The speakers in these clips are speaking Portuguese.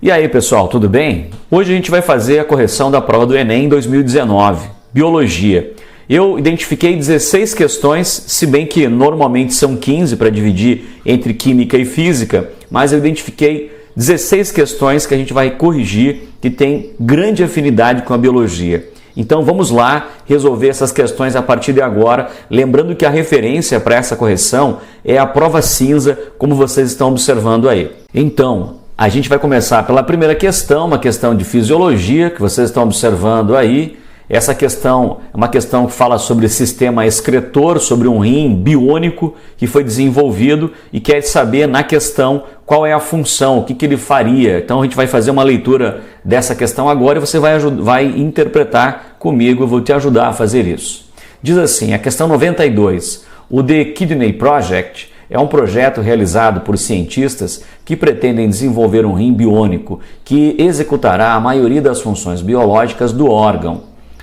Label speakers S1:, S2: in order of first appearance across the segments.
S1: E aí pessoal, tudo bem? Hoje a gente vai fazer a correção da prova do Enem 2019, Biologia. Eu identifiquei 16 questões, se bem que normalmente são 15 para dividir entre Química e Física, mas eu identifiquei 16 questões que a gente vai corrigir que tem grande afinidade com a Biologia. Então vamos lá resolver essas questões a partir de agora, lembrando que a referência para essa correção é a prova cinza, como vocês estão observando aí. Então, a gente vai começar pela primeira questão, uma questão de fisiologia, que vocês estão observando aí. Essa questão é uma questão que fala sobre sistema excretor, sobre um rim biônico que foi desenvolvido e quer saber na questão qual é a função, o que ele faria. Então a gente vai fazer uma leitura dessa questão agora e você vai interpretar comigo, eu vou te ajudar a fazer isso. Diz assim, a questão 92, o The Kidney Project é um projeto realizado por cientistas que pretendem desenvolver um rim biônico que executará a maioria das funções biológicas do órgão.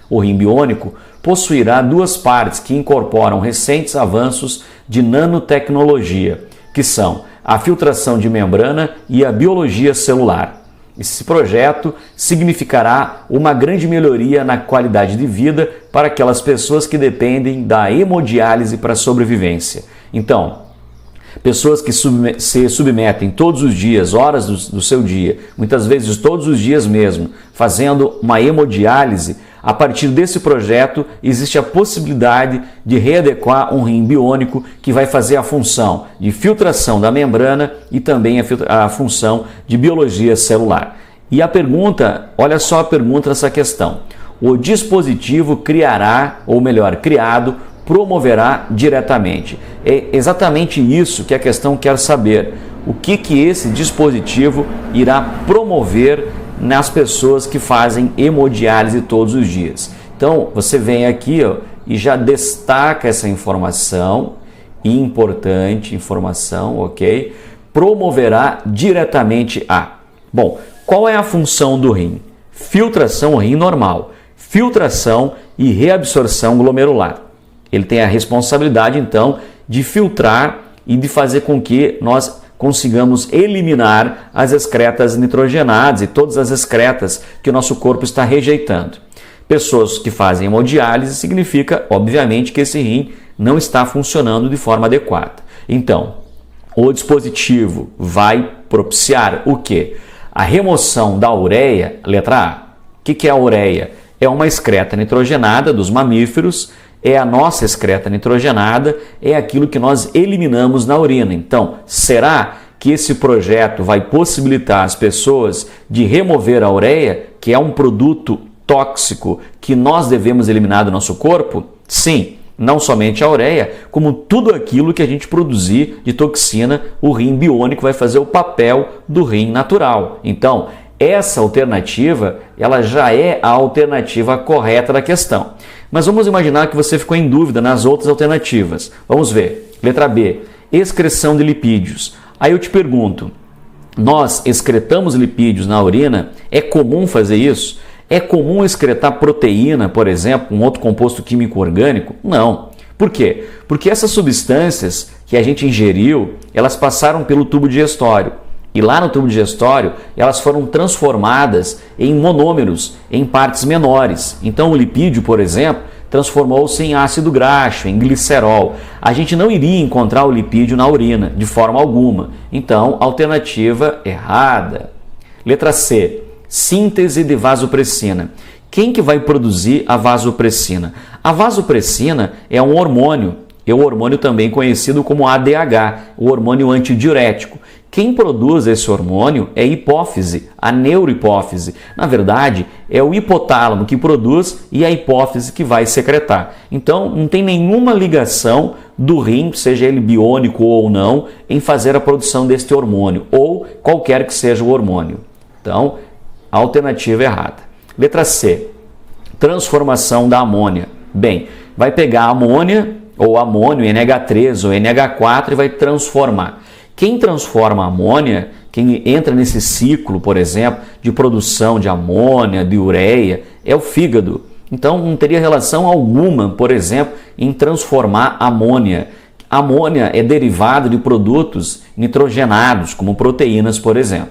S1: O rim biônico possuirá duas partes que incorporam recentes avanços de nanotecnologia, que são a filtração de membrana e a biologia celular. Esse projeto significará uma grande melhoria na qualidade de vida para aquelas pessoas que dependem da hemodiálise para a sobrevivência. Então, pessoas que se submetem todos os dias, horas do seu dia, muitas vezes todos os dias mesmo, fazendo uma hemodiálise, a partir desse projeto existe a possibilidade de readequar um rim biônico que vai fazer a função de filtração da membrana e também a função de biologia celular. E a pergunta, olha só a pergunta nessa questão. O dispositivo criará, ou melhor, criado, promoverá diretamente. É exatamente isso que a questão quer saber. O que esse dispositivo irá promover nas pessoas que fazem hemodiálise todos os dias. Então, você vem aqui e já destaca essa informação, importante informação, ok? Promoverá diretamente a. Bom, qual é a função do rim? Filtração, rim normal. Filtração e reabsorção glomerular. Ele tem a responsabilidade, então, de filtrar e de fazer com que nós consigamos eliminar as excretas nitrogenadas e todas as excretas que o nosso corpo está rejeitando. Pessoas que fazem hemodiálise significa, obviamente, que esse rim não está funcionando de forma adequada. Então, o dispositivo vai propiciar o quê? A remoção da ureia, letra A. O que é a ureia? É uma excreta nitrogenada dos mamíferos, é a nossa excreta nitrogenada, é aquilo que nós eliminamos na urina. Então, será que esse projeto vai possibilitar as pessoas de remover a ureia, que é um produto tóxico que nós devemos eliminar do nosso corpo? Sim, não somente a ureia, como tudo aquilo que a gente produzir de toxina, o rim biônico vai fazer o papel do rim natural. Então, essa alternativa, ela já é a alternativa correta da questão. Mas vamos imaginar que você ficou em dúvida nas outras alternativas. Vamos ver. Letra B, excreção de lipídios. Aí eu te pergunto, nós excretamos lipídios na urina? É comum fazer isso? É comum excretar proteína, por exemplo, um outro composto químico orgânico? Não. Por quê? Porque essas substâncias que a gente ingeriu, elas passaram pelo tubo digestório. E lá no tubo digestório, elas foram transformadas em monômeros, em partes menores. Então o lipídio, por exemplo, transformou-se em ácido graxo, em glicerol. A gente não iria encontrar o lipídio na urina, de forma alguma. Então, alternativa errada. Letra C, síntese de vasopressina. Quem que vai produzir a vasopressina? A vasopressina é um hormônio, é o hormônio também conhecido como ADH, o hormônio antidiurético. Quem produz esse hormônio é a hipófise, a neurohipófise. Na verdade, é o hipotálamo que produz e a hipófise que vai secretar. Então, não tem nenhuma ligação do rim, seja ele biônico ou não, em fazer a produção deste hormônio, ou qualquer que seja o hormônio. Então, a alternativa errada. Letra C, transformação da amônia. Bem, vai pegar a amônia, ou amônio, NH3 ou NH4 e vai transformar. Quem transforma a amônia, quem entra nesse ciclo, por exemplo, de produção de amônia, de ureia, é o fígado. Então não teria relação alguma, por exemplo, em transformar amônia. Amônia é derivado de produtos nitrogenados, como proteínas, por exemplo.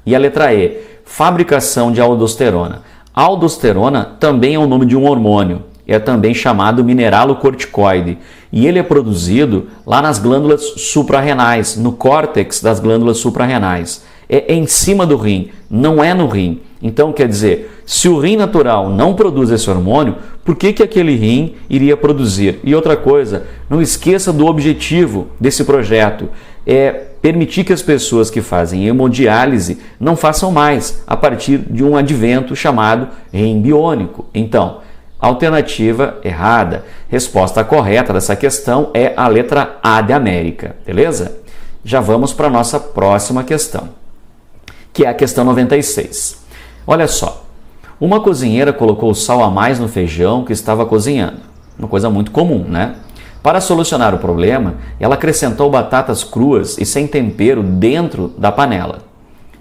S1: E a letra E, fabricação de aldosterona. A aldosterona também é o nome de um hormônio, é também chamado mineralocorticoide, e ele é produzido lá nas glândulas suprarrenais, no córtex das glândulas suprarrenais. É em cima do rim, não é no rim. Então, quer dizer, se o rim natural não produz esse hormônio, por que aquele rim iria produzir? E outra coisa, não esqueça do objetivo desse projeto, é permitir que as pessoas que fazem hemodiálise não façam mais a partir de um advento chamado rim biônico. Então, alternativa errada. Resposta correta dessa questão é a letra A de América, beleza? Já vamos para a nossa próxima questão, que é a questão 96. Olha só, uma cozinheira colocou sal a mais no feijão que estava cozinhando. Uma coisa muito comum, né? Para solucionar o problema, ela acrescentou batatas cruas e sem tempero dentro da panela.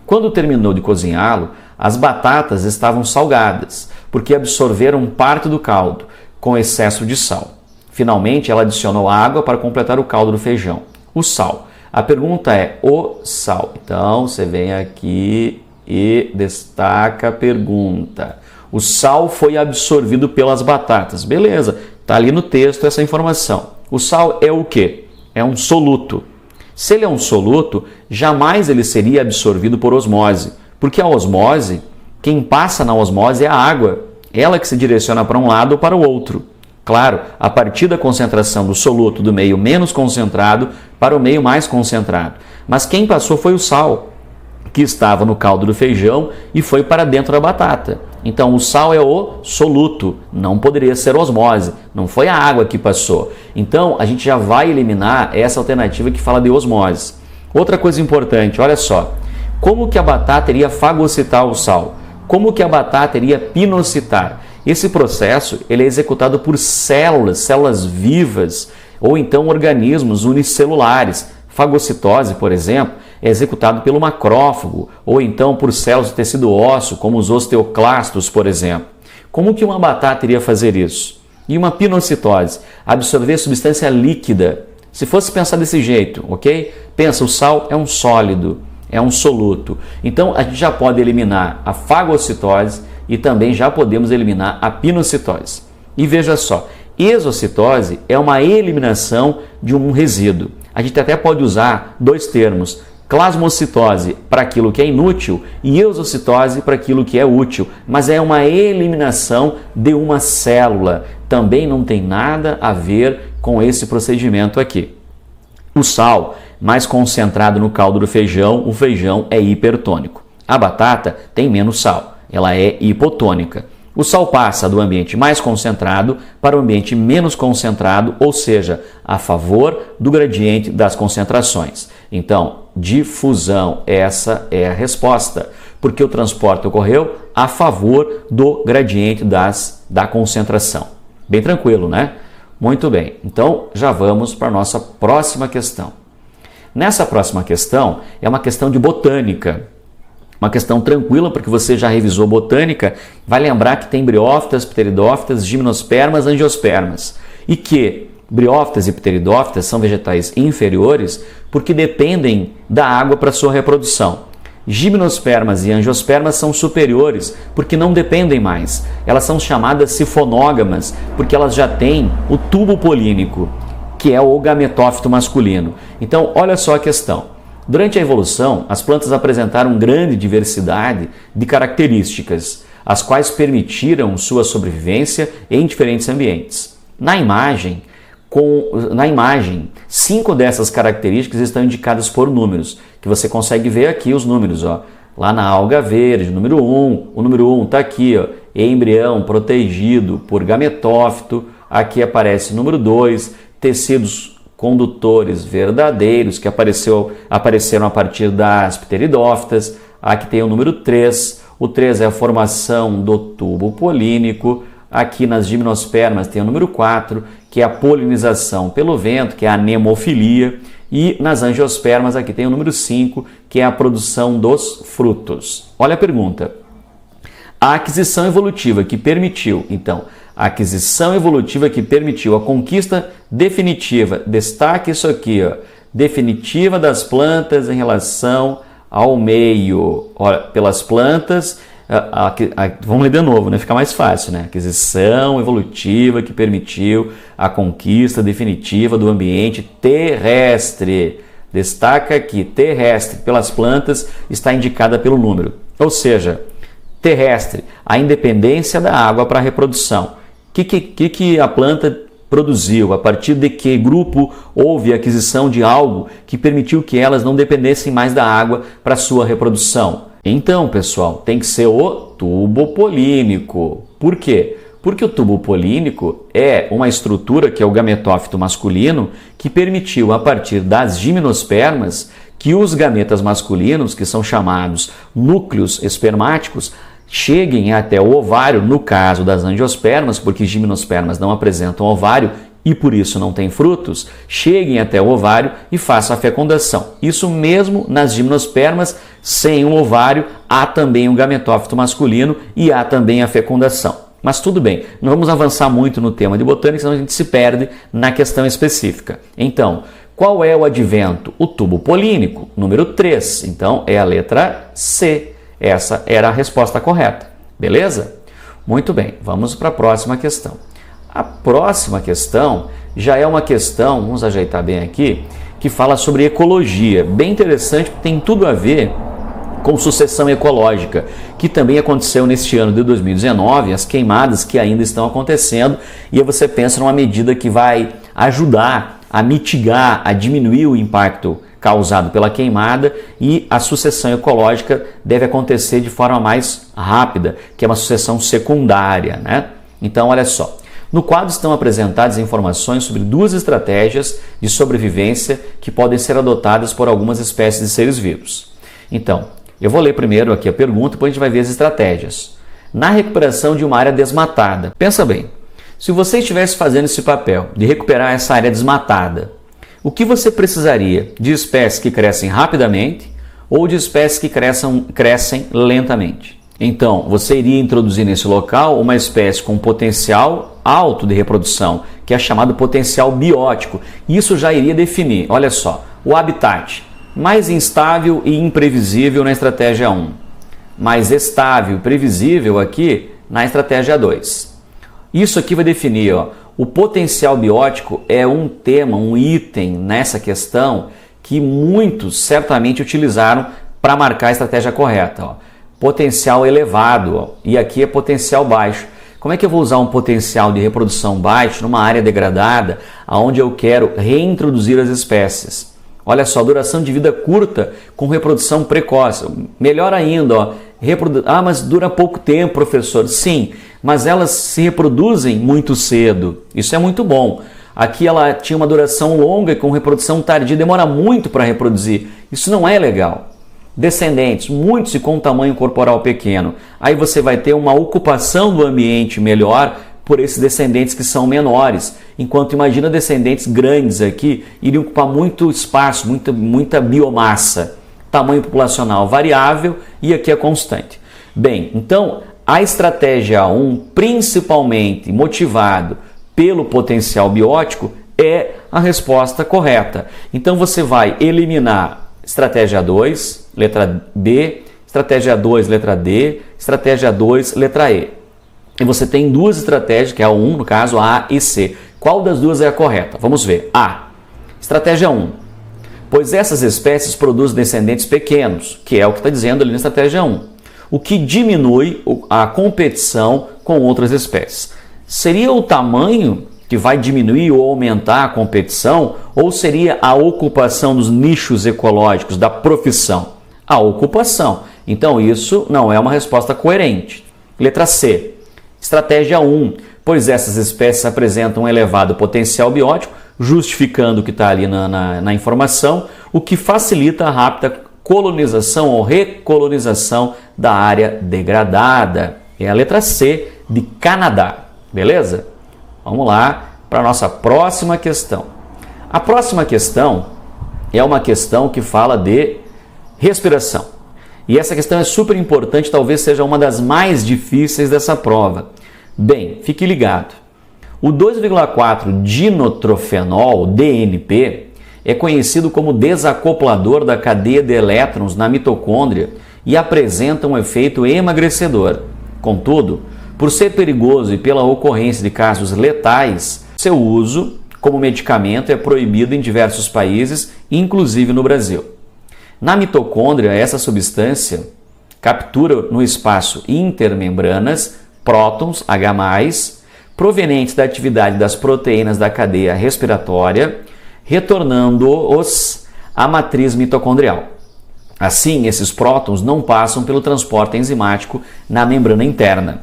S1: Quando terminou de cozinhá-lo, as batatas estavam salgadas, porque absorveram parte do caldo, com excesso de sal. Finalmente, ela adicionou água para completar o caldo do feijão. O sal. A pergunta é o sal. Então, você vem aqui e destaca a pergunta. O sal foi absorvido pelas batatas. Beleza, está ali no texto essa informação. O sal é o quê? É um soluto. Se ele é um soluto, jamais ele seria absorvido por osmose, porque a osmose, quem passa na osmose é a água, ela que se direciona para um lado ou para o outro. Claro, a partir da concentração do soluto do meio menos concentrado para o meio mais concentrado. Mas quem passou foi o sal, que estava no caldo do feijão e foi para dentro da batata. Então o sal é o soluto, não poderia ser osmose, não foi a água que passou. Então a gente já vai eliminar essa alternativa que fala de osmose. Outra coisa importante, olha só, como que a batata iria fagocitar o sal? Como que a batata iria pinocitar? Esse processo ele é executado por células vivas ou então organismos unicelulares. Fagocitose, por exemplo, é executado pelo macrófago ou então por células do tecido ósseo, como os osteoclastos, por exemplo. Como que uma batata iria fazer isso? E uma pinocitose? Absorver substância líquida. Se fosse pensar desse jeito, ok? Pensa, o sal é um sólido, é um soluto. Então, a gente já pode eliminar a fagocitose e também já podemos eliminar a pinocitose. E veja só, exocitose é uma eliminação de um resíduo. A gente até pode usar dois termos, plasmocitose para aquilo que é inútil e exocitose para aquilo que é útil, mas é uma eliminação de uma célula. Também não tem nada a ver com esse procedimento aqui. O sal, mais concentrado no caldo do feijão, o feijão é hipertônico. A batata tem menos sal, ela é hipotônica. O sal passa do ambiente mais concentrado para o ambiente menos concentrado, ou seja, a favor do gradiente das concentrações. Então, difusão, essa é a resposta, porque o transporte ocorreu a favor do gradiente da concentração. Bem tranquilo, né? Muito bem, então já vamos para a nossa próxima questão. Nessa próxima questão é uma questão de botânica. Uma questão tranquila, porque você já revisou botânica, vai lembrar que tem briófitas, pteridófitas, gimnospermas, angiospermas. E que briófitas e pteridófitas são vegetais inferiores porque dependem da água para sua reprodução. Gimnospermas e angiospermas são superiores porque não dependem mais. Elas são chamadas sifonógamas porque elas já têm o tubo polínico, que é o gametófito masculino. Então, olha só a questão. Durante a evolução, as plantas apresentaram grande diversidade de características, as quais permitiram sua sobrevivência em diferentes ambientes. Na imagem, 5 dessas características estão indicadas por números, que você consegue ver aqui os números, ó. Lá na alga verde, número 1, o número 1 está aqui, ó, embrião protegido por gametófito, aqui aparece o número 2, tecidos condutores verdadeiros que apareceram a partir das pteridófitas. Aqui tem o número 3. O 3 é a formação do tubo polínico. Aqui nas gimnospermas tem o número 4, que é a polinização pelo vento, que é a anemofilia. E nas angiospermas aqui tem o número 5, que é a produção dos frutos. Olha a pergunta. A aquisição evolutiva que permitiu, então, a aquisição evolutiva que permitiu a conquista definitiva, destaque isso aqui, ó, definitiva das plantas em relação ao meio, olha, pelas plantas. Vamos ler de novo, né? Fica mais fácil, né? Aquisição evolutiva que permitiu a conquista definitiva do ambiente terrestre. Destaca aqui, terrestre, pelas plantas, está indicada pelo número. Ou seja, terrestre, a independência da água para a reprodução. O que a planta produziu? A partir de que grupo houve a aquisição de algo que permitiu que elas não dependessem mais da água para sua reprodução? Então, pessoal, tem que ser o tubo polínico. Por quê? Porque o tubo polínico é uma estrutura, que é o gametófito masculino, que permitiu, a partir das gimnospermas, que os gametas masculinos, que são chamados núcleos espermáticos, cheguem até o ovário, no caso das angiospermas, porque gimnospermas não apresentam ovário e por isso não têm frutos, cheguem até o ovário e façam a fecundação. Isso mesmo nas gimnospermas, sem o ovário, há também um gametófito masculino e há também a fecundação. Mas tudo bem, não vamos avançar muito no tema de botânica, senão a gente se perde na questão específica. Então, qual é o advento? O tubo polínico, número 3. Então, é a letra C. Essa era a resposta correta. Beleza? Muito bem, vamos para a próxima questão. A próxima questão já é uma questão, vamos ajeitar bem aqui, que fala sobre ecologia. Bem interessante, porque tem tudo a ver com sucessão ecológica, que também aconteceu neste ano de 2019, as queimadas que ainda estão acontecendo, e aí você pensa numa medida que vai ajudar a mitigar, a diminuir o impacto causado pela queimada, e a sucessão ecológica deve acontecer de forma mais rápida, que é uma sucessão secundária, né? Então, olha só. No quadro estão apresentadas informações sobre 2 estratégias de sobrevivência que podem ser adotadas por algumas espécies de seres vivos. Então, eu vou ler primeiro aqui a pergunta, depois a gente vai ver as estratégias. Na recuperação de uma área desmatada, pensa bem, se você estivesse fazendo esse papel de recuperar essa área desmatada, o que você precisaria? De espécies que crescem rapidamente ou de espécies que crescem lentamente? Então, você iria introduzir nesse local uma espécie com potencial alto de reprodução, que é chamado potencial biótico. Isso já iria definir, olha só, o habitat mais instável e imprevisível na estratégia 1, mais estável e previsível aqui na estratégia 2. Isso aqui vai definir, ó, o potencial biótico é um tema, um item nessa questão que muitos certamente utilizaram para marcar a estratégia correta. Ó. Potencial elevado, ó, e aqui é potencial baixo. Como é que eu vou usar um potencial de reprodução baixo numa área degradada, onde eu quero reintroduzir as espécies? Olha só, duração de vida curta com reprodução precoce. Melhor ainda, ó, mas dura pouco tempo, professor. Sim, mas elas se reproduzem muito cedo. Isso é muito bom. Aqui ela tinha uma duração longa e com reprodução tardia, demora muito para reproduzir. Isso não é legal. Descendentes, muitos e com tamanho corporal pequeno. Aí você vai ter uma ocupação do ambiente melhor por esses descendentes que são menores. Enquanto imagina descendentes grandes aqui, iriam ocupar muito espaço, muita biomassa. Tamanho populacional variável e aqui é constante. Bem, então a estratégia 1, principalmente motivado pelo potencial biótico, é a resposta correta. Então você vai eliminar estratégia 2, letra B, estratégia 2, letra D, estratégia 2, letra E. E você tem 2 estratégias, que é a 1, no caso, A e C. Qual das duas é a correta? Vamos ver. A. Estratégia 1. Pois essas espécies produzem descendentes pequenos, que é o que está dizendo ali na estratégia 1, o que diminui a competição com outras espécies. Seria o tamanho que vai diminuir ou aumentar a competição, ou seria a ocupação dos nichos ecológicos da profissão? A ocupação. Então isso não é uma resposta coerente. Letra C. Estratégia 1. Pois essas espécies apresentam um elevado potencial biótico, justificando o que está ali na informação, o que facilita a rápida colonização ou recolonização da área degradada. É a letra C de Canadá. Beleza? Vamos lá para a nossa próxima questão. A próxima questão é uma questão que fala de respiração. E essa questão é super importante, talvez seja uma das mais difíceis dessa prova. Bem, fique ligado. O 2,4-dinotrofenol, DNP, é conhecido como desacoplador da cadeia de elétrons na mitocôndria e apresenta um efeito emagrecedor. Contudo, por ser perigoso e pela ocorrência de casos letais, seu uso como medicamento é proibido em diversos países, inclusive no Brasil. Na mitocôndria, essa substância captura no espaço intermembranas prótons H+, provenientes da atividade das proteínas da cadeia respiratória, retornando-os à matriz mitocondrial. Assim, esses prótons não passam pelo transporte enzimático na membrana interna.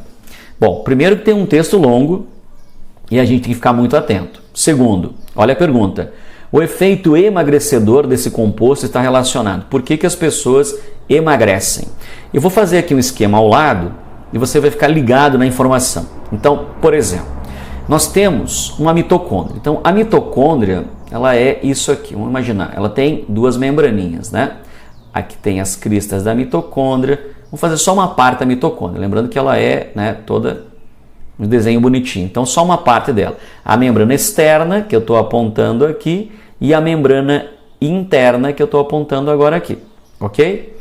S1: Bom, primeiro que tem um texto longo e a gente tem que ficar muito atento. Segundo, olha a pergunta. O efeito emagrecedor desse composto está relacionado. Por que as pessoas emagrecem? Eu vou fazer aqui um esquema ao lado e você vai ficar ligado na informação. Então, por exemplo, nós temos uma mitocôndria. Então, a mitocôndria, ela é isso aqui. Vamos imaginar, ela tem duas membraninhas, né? Aqui tem as cristas da mitocôndria. Vamos fazer só uma parte da mitocôndria. Lembrando que ela é, né, toda um desenho bonitinho. Então, só uma parte dela. A membrana externa, que eu estou apontando aqui, e a membrana interna, que eu estou apontando agora aqui. Ok?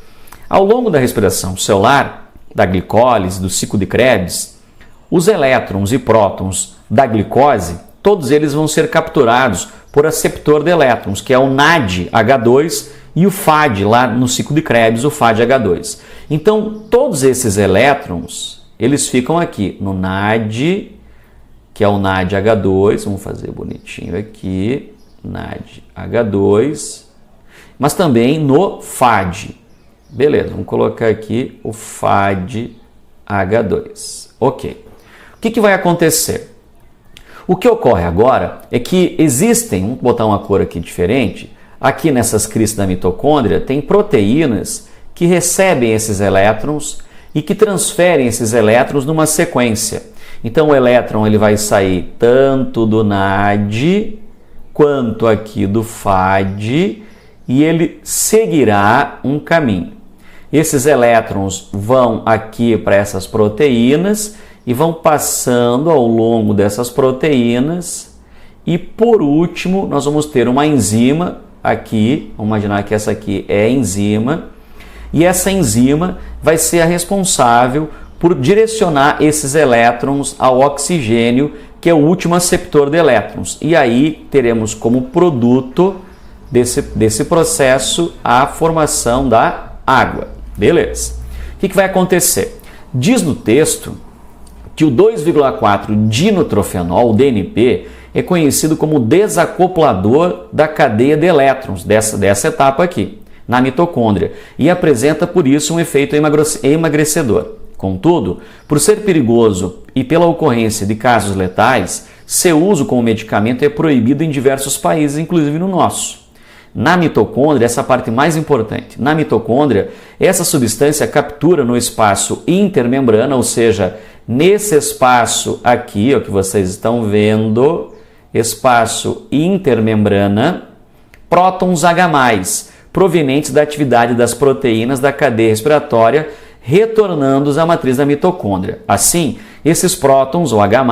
S1: Ao longo da respiração celular, da glicólise, do ciclo de Krebs, os elétrons e prótons da glicose, todos eles vão ser capturados por aceptor de elétrons, que é o NADH2 e o FAD, lá no ciclo de Krebs, o FADH2. Então, todos esses elétrons, eles ficam aqui no NAD, que é o NADH2, vamos fazer bonitinho aqui, NADH2, mas também no FAD. Beleza, vamos colocar aqui o FADH2. Ok. O que vai acontecer? O que ocorre agora é que existem, vamos botar uma cor aqui diferente, aqui nessas cristas da mitocôndria tem proteínas que recebem esses elétrons e que transferem esses elétrons numa sequência. Então o elétron ele vai sair tanto do NAD quanto aqui do FAD e ele seguirá um caminho. Esses elétrons vão aqui para essas proteínas e vão passando ao longo dessas proteínas e por último nós vamos ter uma enzima aqui, vamos imaginar que essa aqui é a enzima e essa enzima vai ser a responsável por direcionar esses elétrons ao oxigênio, que é o último aceptor de elétrons. E aí teremos como produto desse processo a formação da água. Beleza. O que vai acontecer? Diz no texto que o 2,4-dinotrofenol, o DNP, é conhecido como desacoplador da cadeia de elétrons, dessa etapa aqui, na mitocôndria, e apresenta por isso um efeito emagrecedor. Contudo, por ser perigoso e pela ocorrência de casos letais, seu uso como medicamento é proibido em diversos países, inclusive no nosso. Na mitocôndria, essa parte mais importante, na mitocôndria, essa substância captura no espaço intermembrana, ou seja, nesse espaço aqui, ó, que vocês estão vendo, espaço intermembrana, prótons H+, provenientes da atividade das proteínas da cadeia respiratória, retornando-os à matriz da mitocôndria. Assim, esses prótons, ou H+,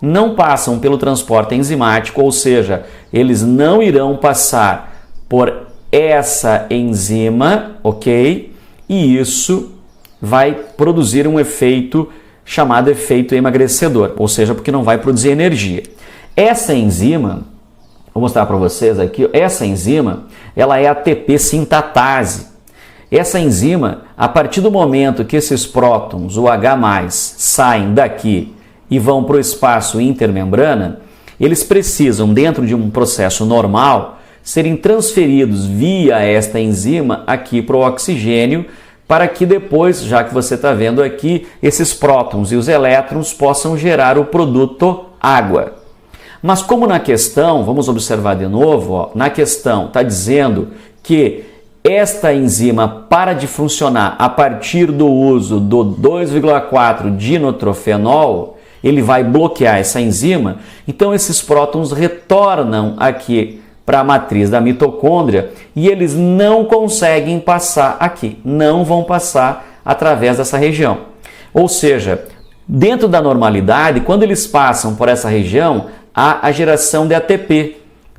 S1: não passam pelo transporte enzimático, ou seja, eles não irão passar por essa enzima, ok? E isso vai produzir um efeito chamado efeito emagrecedor, ou seja, porque não vai produzir energia. Essa enzima, vou mostrar para vocês aqui, essa enzima, ela é ATP sintatase. Essa enzima, a partir do momento que esses prótons, o H+, saem daqui e vão para o espaço intermembrana, eles precisam, dentro de um processo normal, serem transferidos via esta enzima aqui para o oxigênio, para que depois, já que você está vendo aqui, esses prótons e os elétrons possam gerar o produto água. Mas como na questão, vamos observar de novo, ó, na questão está dizendo que esta enzima para de funcionar a partir do uso do 2,4-dinotrofenol, ele vai bloquear essa enzima, então esses prótons retornam aqui para a matriz da mitocôndria e eles não conseguem passar aqui, não vão passar através dessa região. Ou seja, dentro da normalidade, quando eles passam por essa região, há a geração de ATP,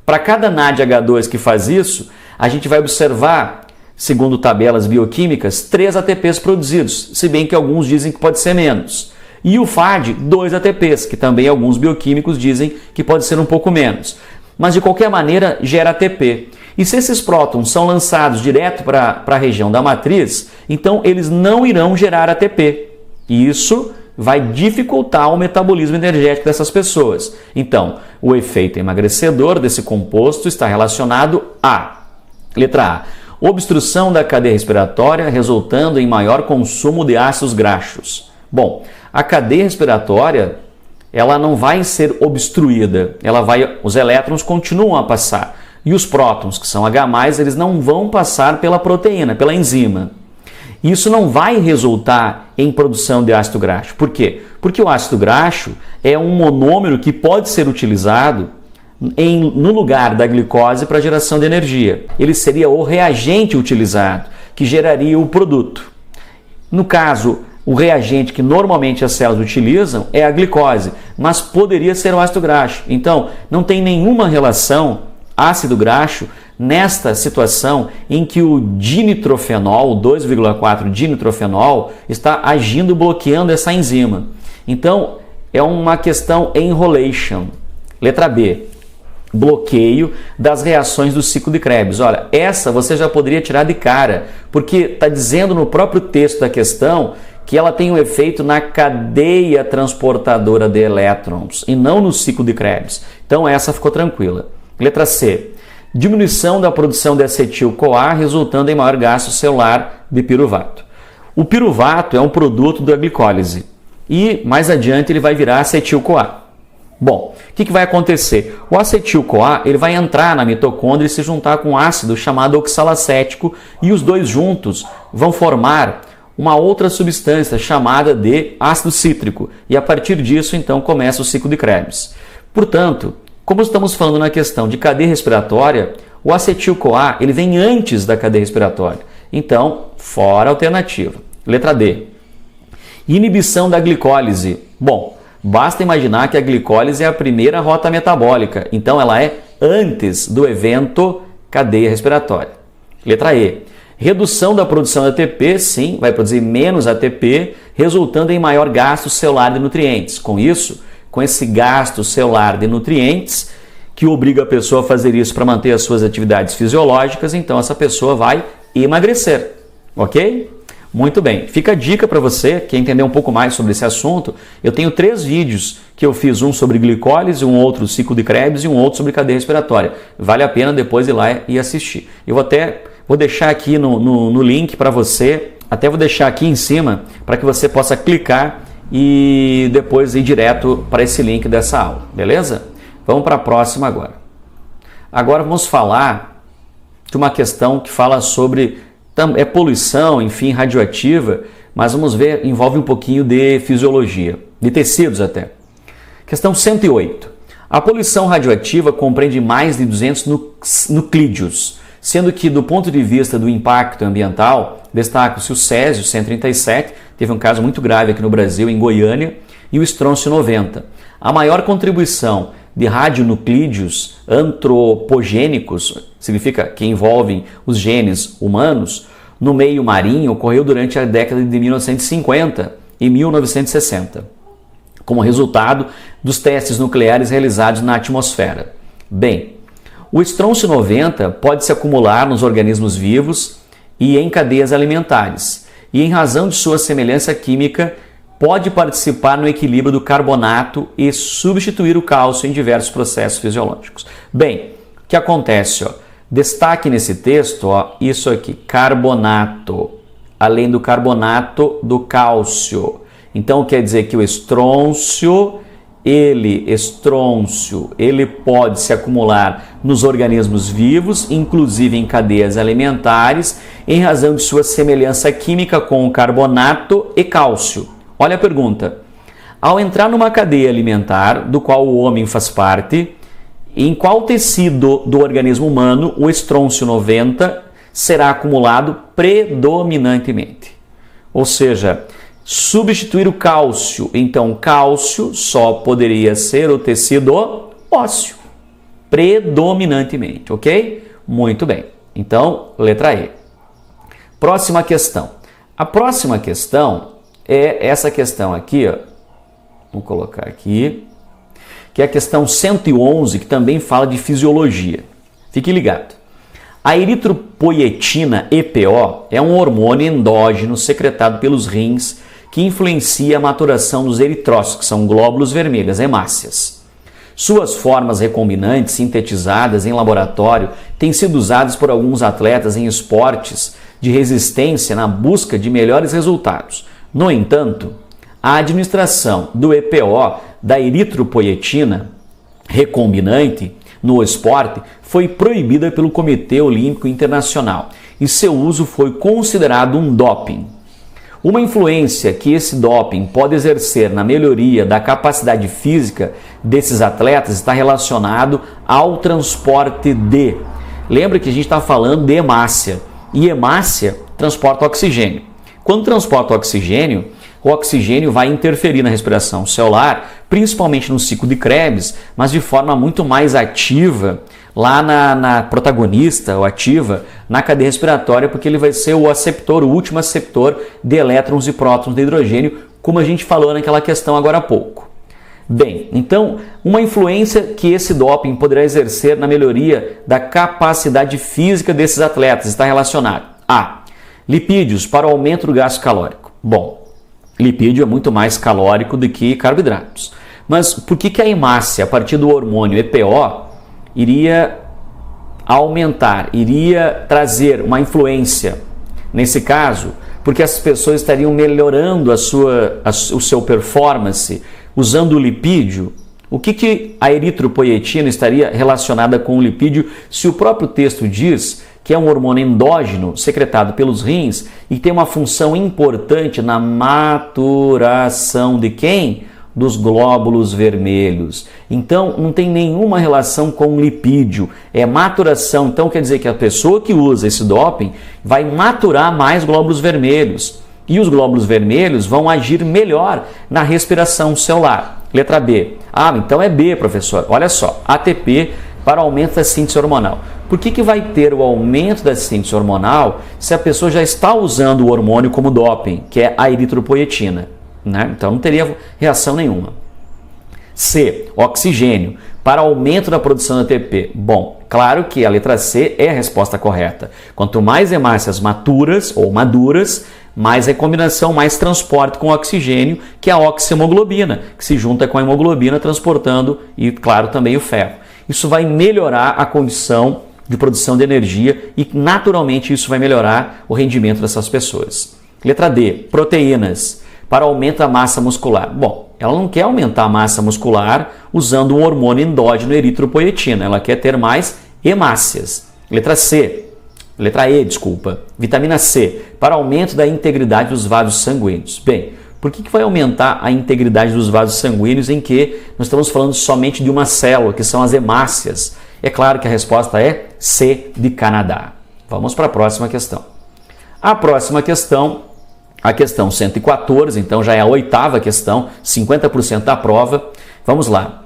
S1: Para cada NADH2 que faz isso, a gente vai observar, segundo tabelas bioquímicas, 3 ATPs produzidos, se bem que alguns dizem que pode ser menos. E o FAD, 2 ATPs, que também alguns bioquímicos dizem que pode ser um pouco menos. Mas de qualquer maneira gera ATP. E se esses prótons são lançados direto para a região da matriz, então eles não irão gerar ATP. E isso vai dificultar o metabolismo energético dessas pessoas. Então, o efeito emagrecedor desse composto está relacionado a, letra A, obstrução da cadeia respiratória, resultando em maior consumo de ácidos graxos. Bom, a cadeia respiratória, ela não vai ser obstruída, os elétrons continuam a passar. E os prótons, que são H+, eles não vão passar pela proteína, pela enzima. Isso não vai resultar em produção de ácido graxo. Por quê? Porque o ácido graxo é um monômero que pode ser utilizado no lugar da glicose para geração de energia. Ele seria o reagente utilizado, que geraria o produto. No caso, o reagente que normalmente as células utilizam é a glicose, mas poderia ser o ácido graxo. Então, não tem nenhuma relação ácido graxo nesta situação em que o dinitrofenol, o 2,4 dinitrofenol, está agindo, bloqueando essa enzima. Então, é uma questão enrolation. Letra B, bloqueio das reações do ciclo de Krebs. Olha, essa você já poderia tirar de cara, porque está dizendo no próprio texto da questão que ela tem um efeito na cadeia transportadora de elétrons e não no ciclo de Krebs. Então, essa ficou tranquila. Letra C, diminuição da produção de acetil-CoA, resultando em maior gasto celular de piruvato. O piruvato é um produto da glicólise e mais adiante ele vai virar acetil-CoA. Bom, o que vai acontecer? O acetil-CoA ele vai entrar na mitocôndria e se juntar com um ácido chamado oxalacético e os dois juntos vão formar uma outra substância chamada de ácido cítrico e a partir disso então começa o ciclo de Krebs. Portanto, como estamos falando na questão de cadeia respiratória, o acetil-CoA ele vem antes da cadeia respiratória. Então, fora alternativa. Letra D. Inibição da glicólise. Bom, basta imaginar que a glicólise é a primeira rota metabólica. Então, ela é antes do evento cadeia respiratória. Letra E. Redução da produção de ATP, sim, vai produzir menos ATP, resultando em maior gasto celular de nutrientes. Com isso, com esse gasto celular de nutrientes, que obriga a pessoa a fazer isso para manter as suas atividades fisiológicas, então essa pessoa vai emagrecer, ok? Muito bem, fica a dica para você, quer entender um pouco mais sobre esse assunto, eu tenho 3 vídeos que eu fiz, um sobre glicólise, um outro ciclo de Krebs e um outro sobre cadeia respiratória. Vale a pena depois ir lá e assistir. Eu vou deixar aqui no link para você, até vou deixar aqui em cima para que você possa clicar e depois ir direto para esse link dessa aula, beleza? Vamos para a próxima agora. Agora vamos falar de uma questão que fala sobre poluição, enfim, radioativa, mas vamos ver, envolve um pouquinho de fisiologia, de tecidos até. Questão 108. A poluição radioativa compreende mais de 200 nuclídeos, sendo que do ponto de vista do impacto ambiental, destaca-se o césio 137, teve um caso muito grave aqui no Brasil, em Goiânia, e o estrôncio 90. A maior contribuição de radionuclídeos antropogênicos, significa que envolvem os genes humanos, no meio marinho ocorreu durante a década de 1950 e 1960, como resultado dos testes nucleares realizados na atmosfera. Bem, o estrôncio 90 pode se acumular nos organismos vivos e em cadeias alimentares, e em razão de sua semelhança química, pode participar no equilíbrio do carbonato e substituir o cálcio em diversos processos fisiológicos. Bem, o que acontece? Destaque nesse texto, isso aqui, carbonato, além do carbonato do cálcio. Então, quer dizer que o estrôncio, ele pode se acumular nos organismos vivos, inclusive em cadeias alimentares, em razão de sua semelhança química com o carbonato e cálcio. Olha a pergunta. Ao entrar numa cadeia alimentar, do qual o homem faz parte, em qual tecido do organismo humano o estrôncio 90 será acumulado predominantemente? Ou seja, substituir o cálcio. Então, cálcio só poderia ser o tecido ósseo. Predominantemente, ok? Muito bem. Então, letra E. Próxima questão. A próxima questão é essa questão aqui, ó. Vou colocar aqui, que é a questão 111, que também fala de fisiologia. Fique ligado. A eritropoietina, EPO, é um hormônio endógeno secretado pelos rins que influencia a maturação dos eritrócitos, que são glóbulos vermelhos, hemácias. Suas formas recombinantes sintetizadas em laboratório têm sido usadas por alguns atletas em esportes de resistência na busca de melhores resultados. No entanto, a administração do EPO, da eritropoietina recombinante, no esporte foi proibida pelo Comitê Olímpico Internacional e seu uso foi considerado um doping. Uma influência que esse doping pode exercer na melhoria da capacidade física desses atletas está relacionado ao transporte de. Lembra que a gente está falando de hemácia, e hemácia transporta oxigênio. Quando transporta oxigênio, o oxigênio vai interferir na respiração celular, principalmente no ciclo de Krebs, mas de forma muito mais ativa lá na protagonista, ou ativa, na cadeia respiratória, porque ele vai ser o aceptor, o último aceptor de elétrons e prótons de hidrogênio, como a gente falou naquela questão agora há pouco. Bem, então, uma influência que esse doping poderá exercer na melhoria da capacidade física desses atletas está relacionado a lipídios para o aumento do gasto calórico. Bom, lipídio é muito mais calórico do que carboidratos. Mas por que a hemácia, a partir do hormônio EPO, iria aumentar, iria trazer uma influência? Nesse caso, porque as pessoas estariam melhorando o seu performance usando o lipídio. O que a eritropoietina estaria relacionada com o lipídio se o próprio texto diz que é um hormônio endógeno secretado pelos rins e tem uma função importante na maturação de quem? Dos glóbulos vermelhos. Então, não tem nenhuma relação com o lipídio, é maturação. Então, quer dizer que a pessoa que usa esse doping vai maturar mais glóbulos vermelhos. E os glóbulos vermelhos vão agir melhor na respiração celular. Letra B. Ah, então é B, professor. Olha só, ATP para aumento da síntese hormonal. Por que vai ter o aumento da síntese hormonal se a pessoa já está usando o hormônio como doping, que é a eritropoietina? Né? Então não teria reação nenhuma. C. Oxigênio para aumento da produção de ATP. Bom, claro que a letra C é a resposta correta. Quanto mais hemácias maturas ou maduras, mais recombinação, mais transporte com oxigênio, que é a oxihemoglobina, que se junta com a hemoglobina transportando, e claro, também o ferro. Isso vai melhorar a condição de produção de energia e naturalmente isso vai melhorar o rendimento dessas pessoas. Letra D. Proteínas para aumento da massa muscular. Bom, ela não quer aumentar a massa muscular usando um hormônio endógeno eritropoietina, ela quer ter mais hemácias. Letra E, desculpa. Vitamina C, para aumento da integridade dos vasos sanguíneos. Bem, por que vai aumentar a integridade dos vasos sanguíneos em que nós estamos falando somente de uma célula, que são as hemácias? É claro que a resposta é C de Canadá. Vamos para a próxima questão. A próxima questão, a questão 114, então já é a 8ª questão, 50% da prova. Vamos lá.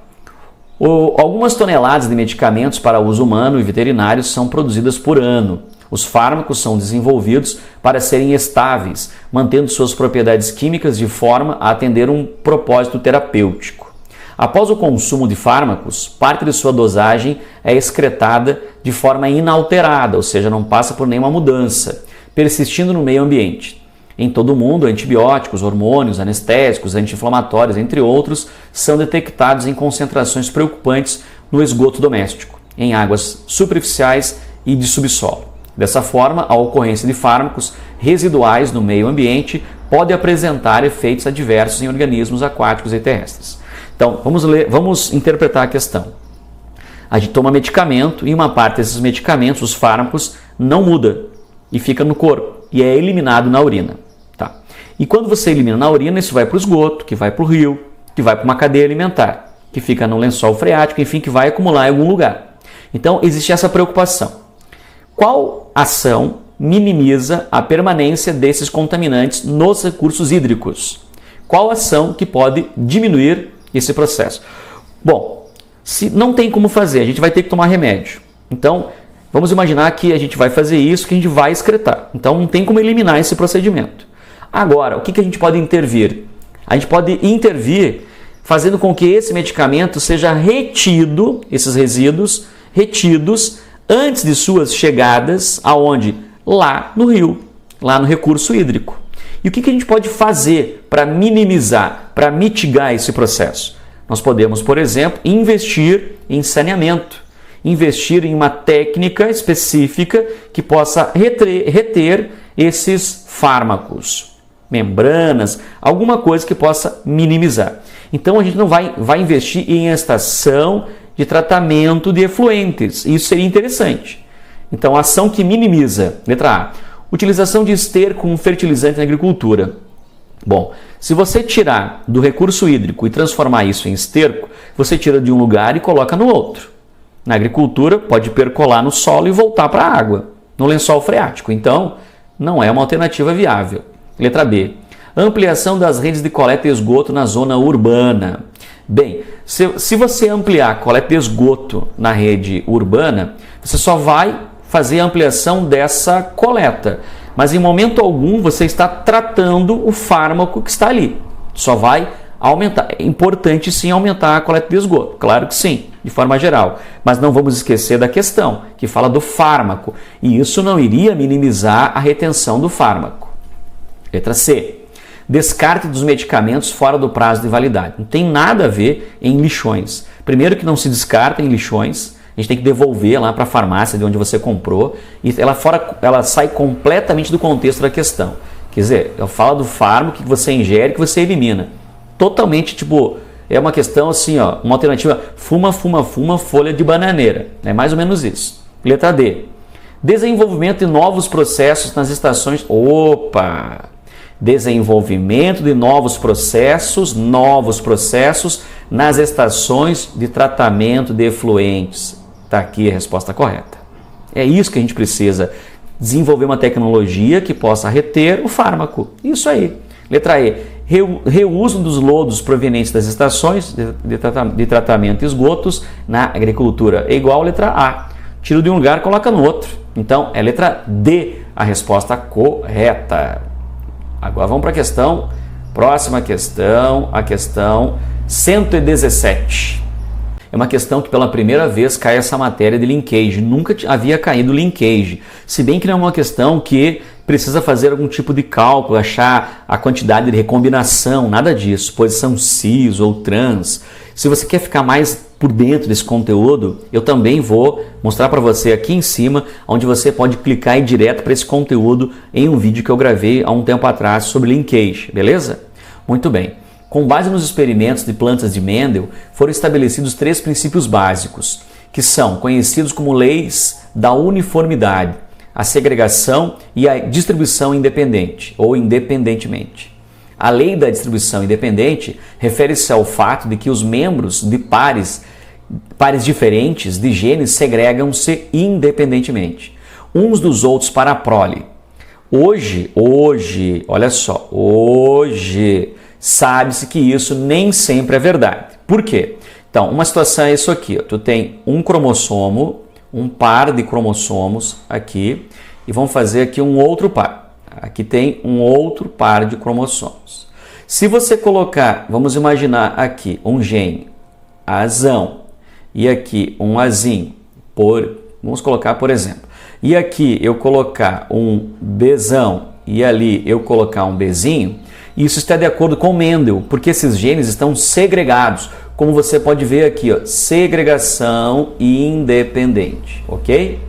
S1: Algumas toneladas de medicamentos para uso humano e veterinário são produzidas por ano. Os fármacos são desenvolvidos para serem estáveis, mantendo suas propriedades químicas de forma a atender um propósito terapêutico. Após o consumo de fármacos, parte de sua dosagem é excretada de forma inalterada, ou seja, não passa por nenhuma mudança, persistindo no meio ambiente. Em todo o mundo, antibióticos, hormônios, anestésicos, anti-inflamatórios, entre outros, são detectados em concentrações preocupantes no esgoto doméstico, em águas superficiais e de subsolo. Dessa forma, a ocorrência de fármacos residuais no meio ambiente pode apresentar efeitos adversos em organismos aquáticos e terrestres. Então, vamos interpretar a questão. A gente toma medicamento e uma parte desses medicamentos, os fármacos, não muda e fica no corpo e é eliminado na urina. Tá? E quando você elimina na urina, isso vai para o esgoto, que vai para o rio, que vai para uma cadeia alimentar, que fica no lençol freático, enfim, que vai acumular em algum lugar. Então, existe essa preocupação. Qual ação minimiza a permanência desses contaminantes nos recursos hídricos? Qual ação que pode diminuir esse processo? Bom, Se não tem como fazer, a gente vai ter que tomar remédio. Então, vamos imaginar que a gente vai fazer isso, que a gente vai excretar. Então, não tem como eliminar esse procedimento. Agora, o que a gente pode intervir? A gente pode intervir fazendo com que esse medicamento seja retido, esses resíduos, retidos antes de suas chegadas, aonde? Lá no rio, lá no recurso hídrico. E o que a gente pode fazer para minimizar, para mitigar esse processo? Nós podemos, por exemplo, investir em saneamento, investir em uma técnica específica que possa reter esses fármacos, membranas, alguma coisa que possa minimizar. Então a gente não vai investir em estação de tratamento de efluentes, isso seria interessante. Então, ação que minimiza, letra A, utilização de esterco como fertilizante na agricultura. Bom, se você tirar do recurso hídrico e transformar isso em esterco, você tira de um lugar e coloca no outro. Na agricultura, pode percolar no solo e voltar para a água, no lençol freático. Então, não é uma alternativa viável. Letra B, ampliação das redes de coleta e esgoto na zona urbana. Bem, se você ampliar a coleta de esgoto na rede urbana, você só vai fazer a ampliação dessa coleta. Mas em momento algum você está tratando o fármaco que está ali. Só vai aumentar. É importante sim aumentar a coleta de esgoto, claro que sim, de forma geral. Mas não vamos esquecer da questão, que fala do fármaco. E isso não iria minimizar a retenção do fármaco. Letra C. Descarte dos medicamentos fora do prazo de validade. Não tem nada a ver em lixões. Primeiro que não se descarta em lixões, a gente tem que devolver lá para a farmácia de onde você comprou e ela sai completamente do contexto da questão. Quer dizer, eu falo do fármaco que você ingere, que você elimina. Totalmente, é uma questão assim, ó, uma alternativa fuma, folha de bananeira. É mais ou menos isso. Letra D. Desenvolvimento de novos processos nas estações... Opa! Desenvolvimento de novos processos nas estações de tratamento de efluentes. Está aqui a resposta correta. É isso que a gente precisa, desenvolver uma tecnologia que possa reter o fármaco. Isso aí. Letra E, reuso dos lodos provenientes das estações de tratamento de esgotos na agricultura. É igual a letra A. Tira de um lugar e coloca no outro. Então, é letra D a resposta correta. Agora vamos para a questão, próxima questão, a questão 117. É uma questão que pela primeira vez cai essa matéria de linkage. Nunca havia caído linkage. Se bem que não é uma questão que precisa fazer algum tipo de cálculo, achar a quantidade de recombinação, nada disso. Posição cis ou trans. Se você quer ficar mais por dentro desse conteúdo, eu também vou mostrar para você aqui em cima, onde você pode clicar e ir direto para esse conteúdo em um vídeo que eu gravei há um tempo atrás sobre linkage, beleza? Muito bem. Com base nos experimentos de plantas de Mendel, foram estabelecidos 3 princípios básicos, que são conhecidos como leis da uniformidade, a segregação e a distribuição independente, ou independentemente. A lei da distribuição independente refere-se ao fato de que os membros de pares diferentes de genes segregam-se independentemente, uns dos outros para a prole. Hoje, olha só, hoje sabe-se que isso nem sempre é verdade. Por quê? Então, uma situação é isso aqui, ó. Tu tem um cromossomo, um par de cromossomos aqui, e vamos fazer aqui um outro par. Aqui tem um outro par de cromossomos. Se você colocar, vamos imaginar aqui um gene azão e aqui um azinho, vamos colocar por exemplo, e aqui eu colocar um Bzão e ali eu colocar um Bzinho, isso está de acordo com Mendel, porque esses genes estão segregados, como você pode ver aqui, ó, segregação independente, ok?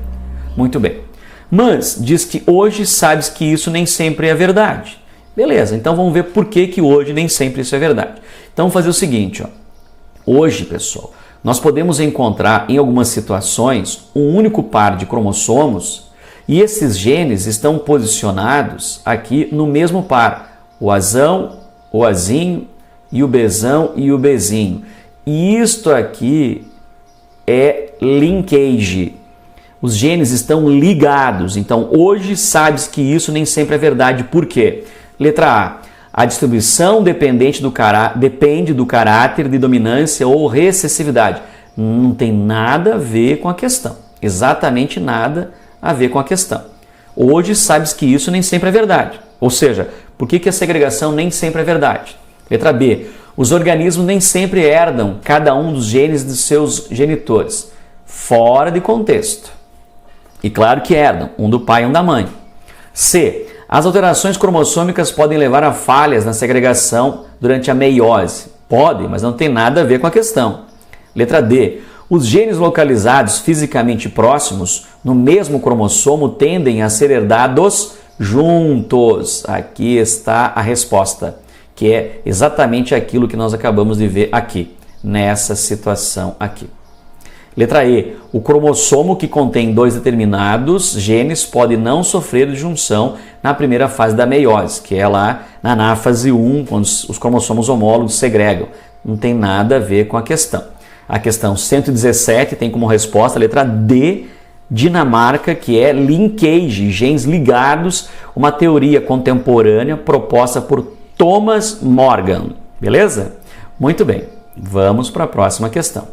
S1: Muito bem. Mas diz que hoje sabes que isso nem sempre é verdade. Beleza, então vamos ver por que hoje nem sempre isso é verdade. Então vamos fazer o seguinte, ó. Hoje, pessoal, nós podemos encontrar em algumas situações um único par de cromossomos e esses genes estão posicionados aqui no mesmo par. O azão, o azinho e o Bzão e o Bzinho. E isto aqui é linkage. Os genes estão ligados. Então, hoje sabes que isso nem sempre é verdade. Por quê? Letra A. A distribuição depende do caráter de dominância ou recessividade. Não tem nada a ver com a questão. Exatamente nada a ver com a questão. Hoje sabes que isso nem sempre é verdade. Ou seja, por que a segregação nem sempre é verdade? Letra B. Os organismos nem sempre herdam cada um dos genes dos seus genitores. Fora de contexto. E claro que herdam, um do pai e um da mãe. C. As alterações cromossômicas podem levar a falhas na segregação durante a meiose. Pode, mas não tem nada a ver com a questão. Letra D. Os genes localizados fisicamente próximos no mesmo cromossomo tendem a ser herdados juntos. Aqui está a resposta, que é exatamente aquilo que nós acabamos de ver aqui, nessa situação aqui. Letra E. O cromossomo que contém 2 determinados genes pode não sofrer de junção na primeira fase da meiose, que é lá na anáfase 1, quando os cromossomos homólogos segregam. Não tem nada a ver com a questão. A questão 117 tem como resposta a letra D, Dinamarca, que é linkage, genes ligados, uma teoria contemporânea proposta por Thomas Morgan. Beleza? Muito bem. Vamos para a próxima questão.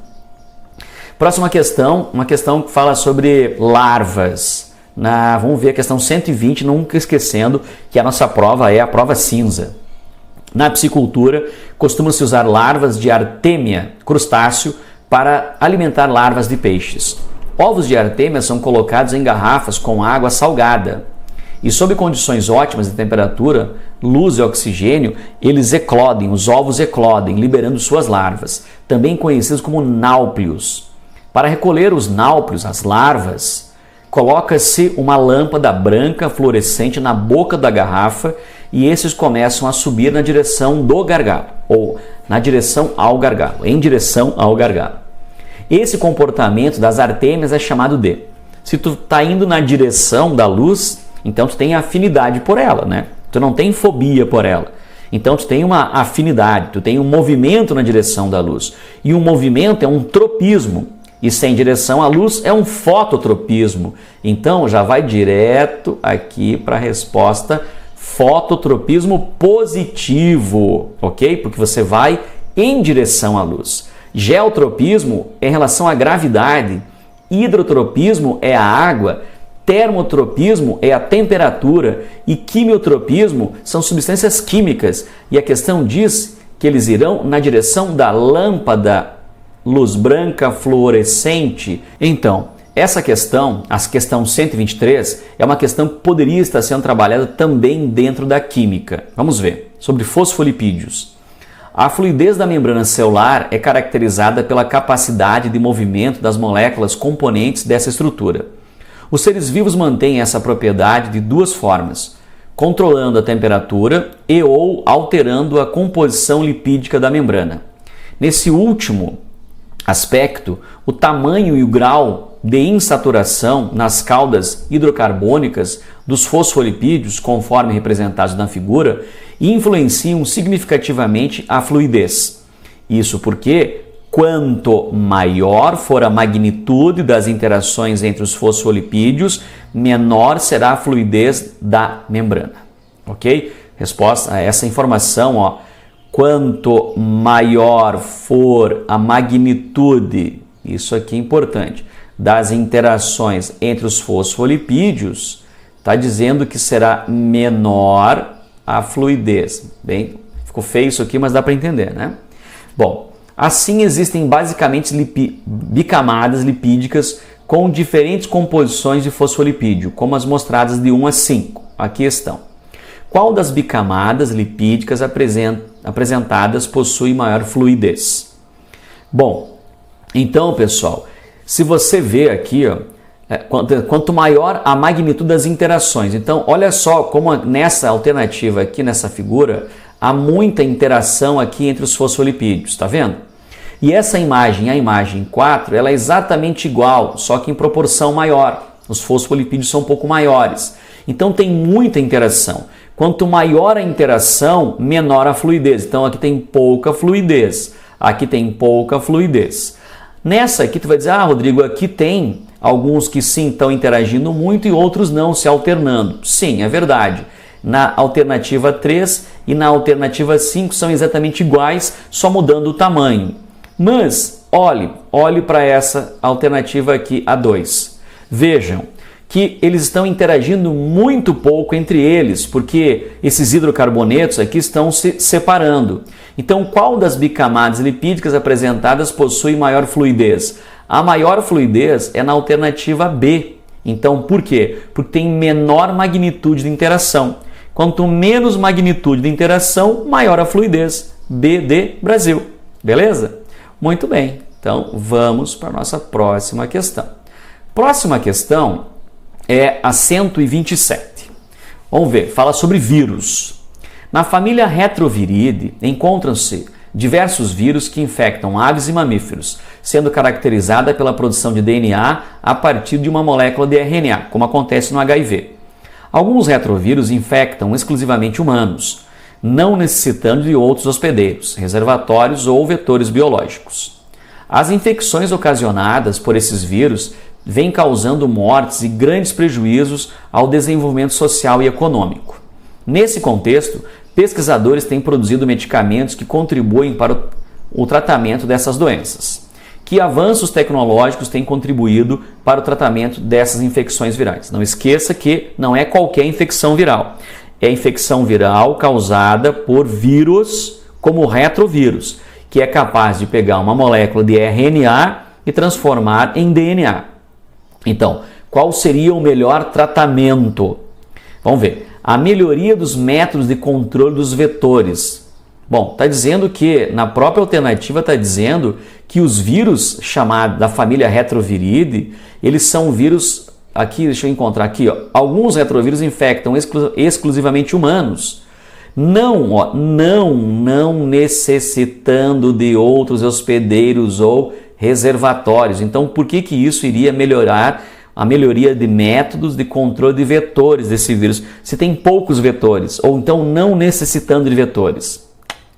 S1: Próxima questão, uma questão que fala sobre larvas. Vamos ver a questão 120, nunca esquecendo que a nossa prova é a prova cinza. Na piscicultura, costuma-se usar larvas de artêmia, crustáceo, para alimentar larvas de peixes. Ovos de artêmia são colocados em garrafas com água salgada. E sob condições ótimas de temperatura, luz e oxigênio, eles eclodem, os ovos eclodem, liberando suas larvas, também conhecidos como náuplios. Para recolher os náuplios, as larvas, coloca-se uma lâmpada branca fluorescente na boca da garrafa e esses começam a subir na direção do gargalo, ou na direção ao gargalo, em direção ao gargalo. Esse comportamento das artêmias é chamado de... Se tu está indo na direção da luz, então tu tem afinidade por ela, né? Tu não tem fobia por ela. Então tu tem uma afinidade, tu tem um movimento na direção da luz. E um movimento é um tropismo. E sem direção à luz é um fototropismo. Então já vai direto aqui para a resposta fototropismo positivo, ok? Porque você vai em direção à luz. Geotropismo é em relação à gravidade, hidrotropismo é a água, termotropismo é a temperatura e quimiotropismo são substâncias químicas. E a questão diz que eles irão na direção da lâmpada luz branca fluorescente. Então, essa questão, a questão 123, é uma questão que poderia estar sendo trabalhada também dentro da química. Vamos ver, sobre fosfolipídios. A fluidez da membrana celular é caracterizada pela capacidade de movimento das moléculas componentes dessa estrutura. Os seres vivos mantêm essa propriedade de duas formas, controlando a temperatura e ou alterando a composição lipídica da membrana. Nesse último aspecto, o tamanho e o grau de insaturação nas caudas hidrocarbônicas dos fosfolipídios, conforme representados na figura, influenciam significativamente a fluidez. Isso porque, quanto maior for a magnitude das interações entre os fosfolipídios, menor será a fluidez da membrana. Ok? Resposta a essa informação, ó. Quanto maior for a magnitude, isso aqui é importante, das interações entre os fosfolipídios, está dizendo que será menor a fluidez. Bem, ficou feio isso aqui, mas dá para entender, né? Bom, assim existem basicamente bicamadas lipídicas com diferentes composições de fosfolipídio, como as mostradas de 1 a 5. Aqui estão. Qual das bicamadas lipídicas apresentadas possui maior fluidez? Bom, então, pessoal, se você vê aqui, ó, quanto maior a magnitude das interações. Então, olha só como nessa alternativa aqui, nessa figura, há muita interação aqui entre os fosfolipídios, tá vendo? E essa imagem, a imagem 4, ela é exatamente igual, só que em proporção maior. Os fosfolipídios são um pouco maiores. Então, tem muita interação. Quanto maior a interação, menor a fluidez. Então, aqui tem pouca fluidez. Aqui tem pouca fluidez. Nessa aqui, tu vai dizer, ah, Rodrigo, aqui tem alguns que sim estão interagindo muito e outros não, se alternando. Sim, é verdade. Na alternativa 3 e na alternativa 5 são exatamente iguais, só mudando o tamanho. Mas olhe para essa alternativa aqui, a 2. Vejam que eles estão interagindo muito pouco entre eles, porque esses hidrocarbonetos aqui estão se separando. Então, qual das bicamadas lipídicas apresentadas possui maior fluidez? A maior fluidez é na alternativa B. Então, por quê? Porque tem menor magnitude de interação. Quanto menos magnitude de interação, maior a fluidez. B de Brasil. Beleza? Muito bem. Então, vamos para a nossa próxima questão. Próxima questão é a 127. Vamos ver, fala sobre vírus. Na família Retroviridae encontram-se diversos vírus que infectam aves e mamíferos, sendo caracterizada pela produção de DNA a partir de uma molécula de RNA, como acontece no HIV. Alguns retrovírus infectam exclusivamente humanos, não necessitando de outros hospedeiros, reservatórios ou vetores biológicos. As infecções ocasionadas por esses vírus vêm causando mortes e grandes prejuízos ao desenvolvimento social e econômico. Nesse contexto, pesquisadores têm produzido medicamentos que contribuem para o tratamento dessas doenças. Que avanços tecnológicos têm contribuído para o tratamento dessas infecções virais? Não esqueça que não é qualquer infecção viral. É infecção viral causada por vírus como o retrovírus, que é capaz de pegar uma molécula de RNA e transformar em DNA. Então, qual seria o melhor tratamento? Vamos ver. A melhoria dos métodos de controle dos vetores. Bom, está dizendo que, na própria alternativa, está dizendo que os vírus chamados da família Retroviridae, eles são vírus, aqui, deixa eu encontrar aqui, ó, alguns retrovírus infectam exclusivamente humanos, não necessitando de outros hospedeiros ou reservatórios. Então, por que isso iria melhorar a melhoria de métodos de controle de vetores desse vírus, se tem poucos vetores, ou então não necessitando de vetores?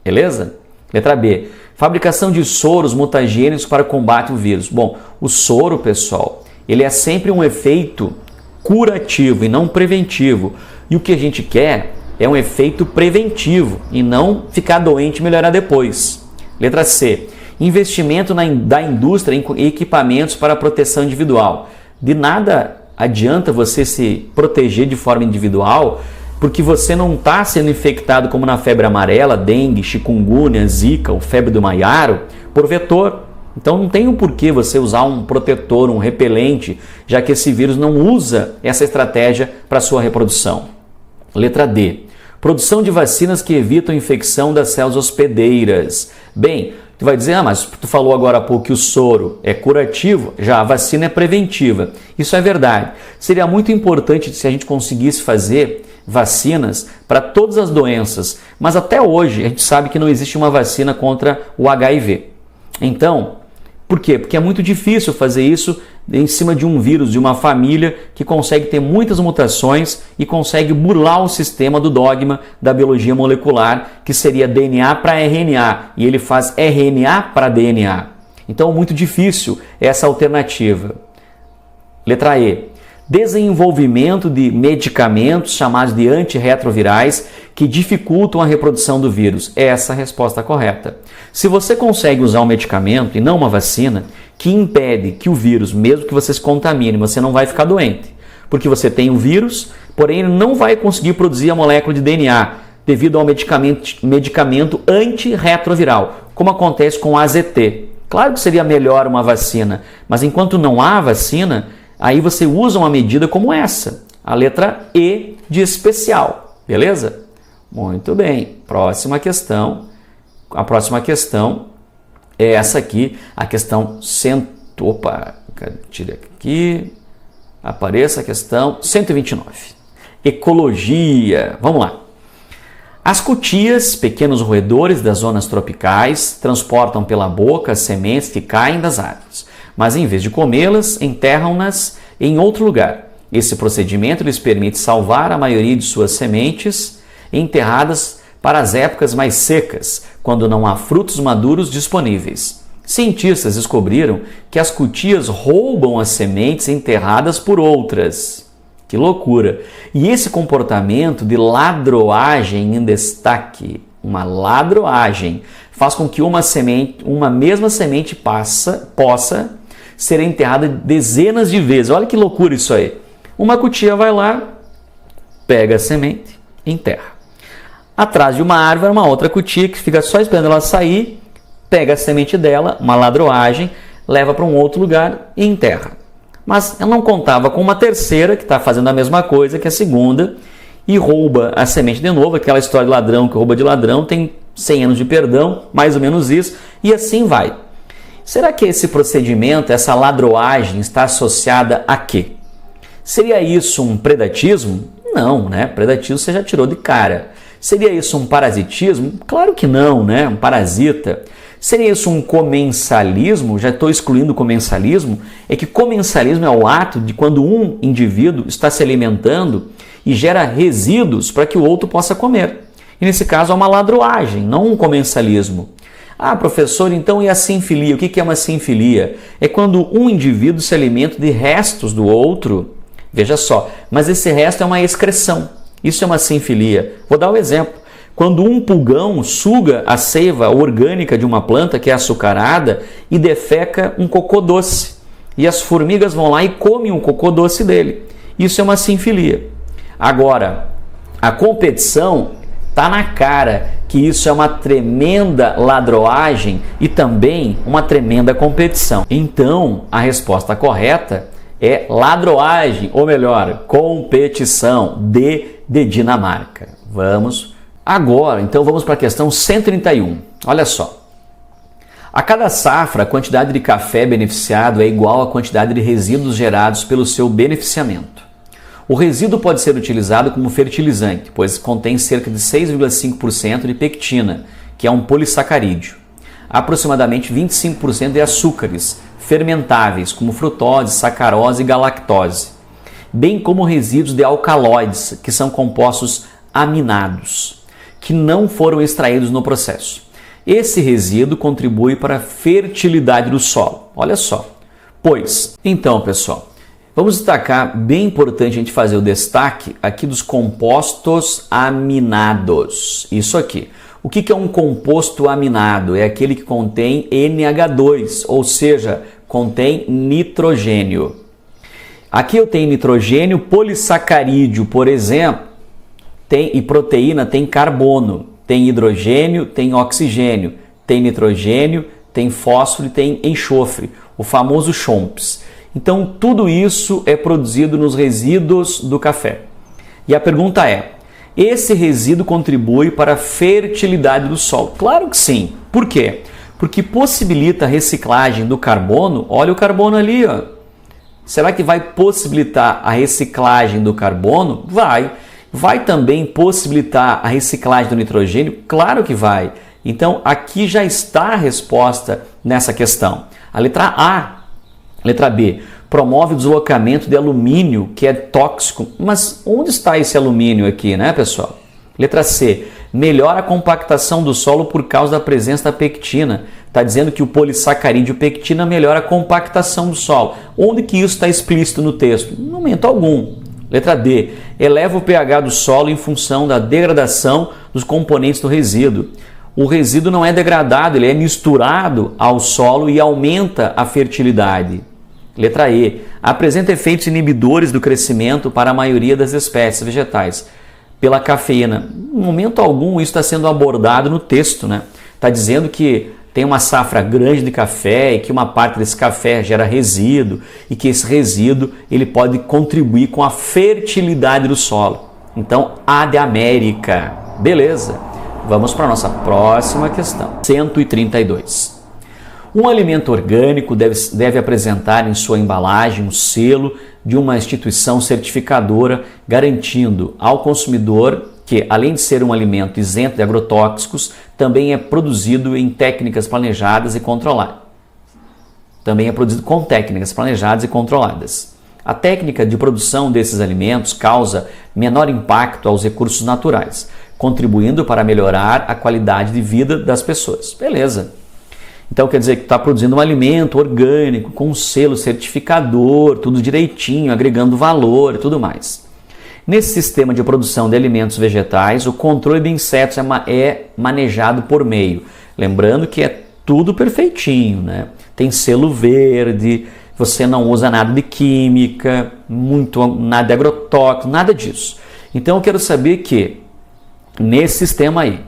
S1: Beleza? Letra B. Fabricação de soros mutagênicos para combate ao vírus. Bom, o soro, pessoal, ele é sempre um efeito curativo e não preventivo. E o que a gente quer é um efeito preventivo e não ficar doente e melhorar depois. Letra C. Investimento da indústria em equipamentos para proteção individual. De nada adianta você se proteger de forma individual, porque você não está sendo infectado como na febre amarela, dengue, chikungunya, zika ou febre do maiaro por vetor. Então não tem um porquê você usar um protetor, um repelente, já que esse vírus não usa essa estratégia para sua reprodução. Letra D. Produção de vacinas que evitam a infecção das células hospedeiras. Bem, tu vai dizer, mas tu falou agora há pouco que o soro é curativo, já a vacina é preventiva. Isso é verdade. Seria muito importante se a gente conseguisse fazer vacinas para todas as doenças, mas até hoje a gente sabe que não existe uma vacina contra o HIV. Então, por quê? Porque é muito difícil fazer isso em cima de um vírus, de uma família que consegue ter muitas mutações e consegue burlar o sistema do dogma da biologia molecular, que seria DNA para RNA, e ele faz RNA para DNA. Então, muito difícil essa alternativa. Letra E. Desenvolvimento de medicamentos chamados de antirretrovirais que dificultam a reprodução do vírus. Essa é a resposta correta. Se você consegue usar um medicamento e não uma vacina que impede que o vírus, mesmo que você se contamine, você não vai ficar doente, porque você tem o vírus, porém ele não vai conseguir produzir a molécula de DNA devido ao medicamento antirretroviral, como acontece com o AZT. Claro que seria melhor uma vacina, mas enquanto não há vacina, aí você usa uma medida como essa, a letra E de especial, beleza? Muito bem, próxima questão. A próxima questão é essa aqui, a questão tira aqui, apareça a questão 129. Ecologia, vamos lá. As cutias, pequenos roedores das zonas tropicais, transportam pela boca as sementes que caem das árvores, mas em vez de comê-las, enterram-nas em outro lugar. Esse procedimento lhes permite salvar a maioria de suas sementes enterradas para as épocas mais secas, quando não há frutos maduros disponíveis. Cientistas descobriram que as cutias roubam as sementes enterradas por outras. Que loucura! E esse comportamento de ladroagem em destaque uma ladroagem, faz com que uma mesma semente possa ser enterrada dezenas de vezes. Olha que loucura isso aí. Uma cutia vai lá, pega a semente e enterra. Atrás de uma árvore, uma outra cutia que fica só esperando ela sair, pega a semente dela, uma ladroagem, leva para um outro lugar e enterra. Mas ela não contava com uma terceira que está fazendo a mesma coisa que a segunda e rouba a semente de novo. Aquela história de ladrão que rouba de ladrão tem 100 anos de perdão, mais ou menos isso, e assim vai. Será que esse procedimento, essa ladroagem, está associada a quê? Seria isso um predatismo? Não, né? Predatismo você já tirou de cara. Seria isso um parasitismo? Claro que não, né? Um parasita. Seria isso um comensalismo? Já estou excluindo o comensalismo. É que comensalismo é o ato de quando um indivíduo está se alimentando e gera resíduos para que o outro possa comer. E nesse caso é uma ladroagem, não um comensalismo. Ah, professor, então e a sinfilia? O que é uma sinfilia? É quando um indivíduo se alimenta de restos do outro. Veja só, mas esse resto é uma excreção. Isso é uma sinfilia. Vou dar um exemplo. Quando um pulgão suga a seiva orgânica de uma planta que é açucarada e defeca um cocô doce. E as formigas vão lá e comem o cocô doce dele. Isso é uma sinfilia. Agora, a competição está na cara que isso é uma tremenda ladroagem e também uma tremenda competição. Então, a resposta correta é ladroagem, ou melhor, competição de Dinamarca. Vamos agora, então vamos para a questão 131. Olha só. A cada safra, a quantidade de café beneficiado é igual à quantidade de resíduos gerados pelo seu beneficiamento. O resíduo pode ser utilizado como fertilizante, pois contém cerca de 6,5% de pectina, que é um polissacarídeo. Aproximadamente 25% de açúcares fermentáveis, como frutose, sacarose e galactose, bem como resíduos de alcaloides, que são compostos aminados, que não foram extraídos no processo. Esse resíduo contribui para a fertilidade do solo. Olha só. Pois, então, pessoal, vamos destacar, bem importante a gente fazer o destaque aqui dos compostos aminados. Isso aqui. O que é um composto aminado? É aquele que contém NH2, ou seja, contém nitrogênio. Aqui eu tenho nitrogênio, polissacarídeo, por exemplo, e proteína tem carbono, tem hidrogênio, tem oxigênio, tem nitrogênio, tem fósforo e tem enxofre, o famoso CHOMPS. Então, tudo isso é produzido nos resíduos do café. E a pergunta é, esse resíduo contribui para a fertilidade do solo? Claro que sim. Por quê? Porque possibilita a reciclagem do carbono. Olha o carbono ali, ó. Será que vai possibilitar a reciclagem do carbono? Vai. Vai também possibilitar a reciclagem do nitrogênio? Claro que vai. Então, aqui já está a resposta nessa questão. A letra A. Letra B. Promove o deslocamento de alumínio, que é tóxico. Mas onde está esse alumínio aqui, né, pessoal? Letra C. Melhora a compactação do solo por causa da presença da pectina. Está dizendo que o polissacarídeo pectina melhora a compactação do solo. Onde que isso está explícito no texto? Em momento algum. Letra D. Eleva o pH do solo em função da degradação dos componentes do resíduo. O resíduo não é degradado, ele é misturado ao solo e aumenta a fertilidade. Letra E. Apresenta efeitos inibidores do crescimento para a maioria das espécies vegetais. Pela cafeína. Em momento algum isso está sendo abordado no texto, né? Está dizendo que tem uma safra grande de café e que uma parte desse café gera resíduo e que esse resíduo ele pode contribuir com a fertilidade do solo. Então, A de América. Beleza. Vamos para a nossa próxima questão. 132. Um alimento orgânico deve apresentar em sua embalagem um selo de uma instituição certificadora, garantindo ao consumidor que, além de ser um alimento isento de agrotóxicos, também é produzido em técnicas planejadas e controladas. Também é produzido com técnicas planejadas e controladas. A técnica de produção desses alimentos causa menor impacto aos recursos naturais, contribuindo para melhorar a qualidade de vida das pessoas. Beleza. Então quer dizer que está produzindo um alimento orgânico com um selo certificador, tudo direitinho, agregando valor e tudo mais. Nesse sistema de produção de alimentos vegetais, o controle de insetos é manejado por meio. Lembrando que é tudo perfeitinho, né? Tem selo verde, você não usa nada de química, nada de agrotóxico, nada disso. Então eu quero saber que nesse sistema aí,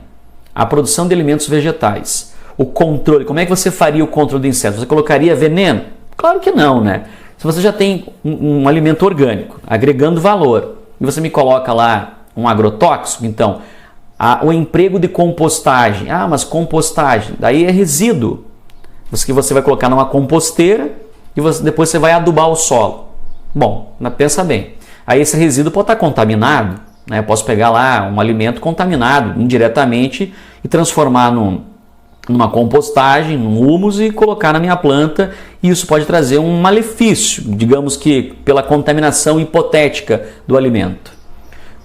S1: a produção de alimentos vegetais, o controle, como é que você faria o controle de insetos? Você colocaria veneno? Claro que não, né? Se você já tem um alimento orgânico, agregando valor, e você me coloca lá um agrotóxico, então, o emprego de compostagem. Ah, mas compostagem, daí é resíduo. Que você vai colocar numa composteira e depois você vai adubar o solo. Bom, pensa bem. Aí esse resíduo pode estar contaminado, né? Eu posso pegar lá um alimento contaminado indiretamente e transformar numa compostagem, num humus e colocar na minha planta, e isso pode trazer um malefício, digamos que pela contaminação hipotética do alimento.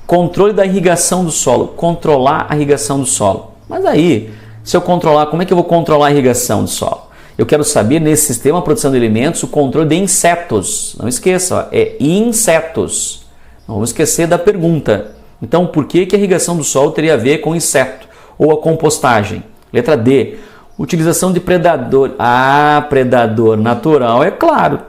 S1: Controle da irrigação do solo, controlar a irrigação do solo. Mas aí, se eu controlar, como é que eu vou controlar a irrigação do solo? Eu quero saber, nesse sistema de produção de alimentos, o controle de insetos. Não esqueça, é insetos. Não vamos esquecer da pergunta. Então, por que a irrigação do solo teria a ver com inseto ou a compostagem? Letra D, utilização de predador. Ah, predador natural, é claro.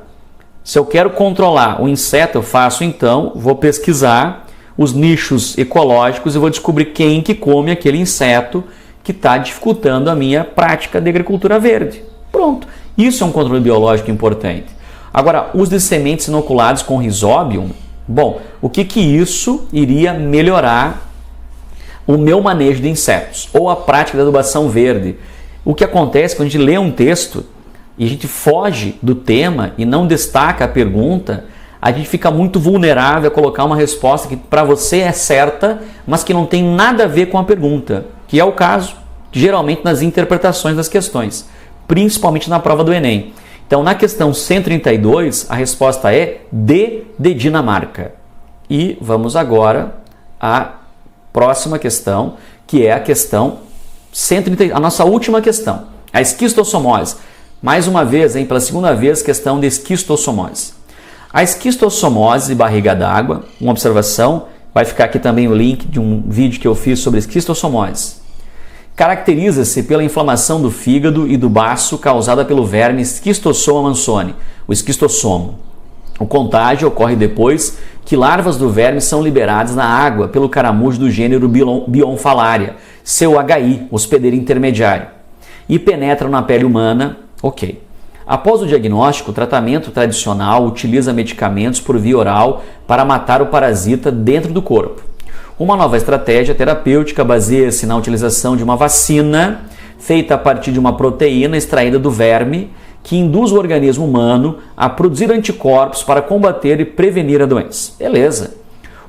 S1: Se eu quero controlar o inseto, eu faço então, vou pesquisar os nichos ecológicos e vou descobrir quem que come aquele inseto que está dificultando a minha prática de agricultura verde. Pronto, isso é um controle biológico importante. Agora, os de sementes inoculados com Rhizobium, bom, o que isso iria melhorar o meu manejo de insetos ou a prática da adubação verde? O que acontece quando a gente lê um texto e a gente foge do tema e não destaca a pergunta, a gente fica muito vulnerável a colocar uma resposta que para você é certa, mas que não tem nada a ver com a pergunta, que é o caso geralmente nas interpretações das questões, principalmente na prova do Enem. Então, na questão 132, a resposta é D de Dinamarca. E vamos agora à próxima questão, que é a questão 130, a nossa última questão, a esquistossomose. Mais uma vez, pela segunda vez, questão de esquistossomose. A esquistossomose de barriga d'água, uma observação, vai ficar aqui também o link de um vídeo que eu fiz sobre esquistossomose. Caracteriza-se pela inflamação do fígado e do baço causada pelo verme Esquistossoma mansoni, o esquistossomo. O contágio ocorre depois que larvas do verme são liberadas na água pelo caramujo do gênero Bionfalaria, seu HI, hospedeiro intermediário, e penetram na pele humana. Ok. Após o diagnóstico, o tratamento tradicional utiliza medicamentos por via oral para matar o parasita dentro do corpo. Uma nova estratégia terapêutica baseia-se na utilização de uma vacina feita a partir de uma proteína extraída do verme que induz o organismo humano a produzir anticorpos para combater e prevenir a doença. Beleza.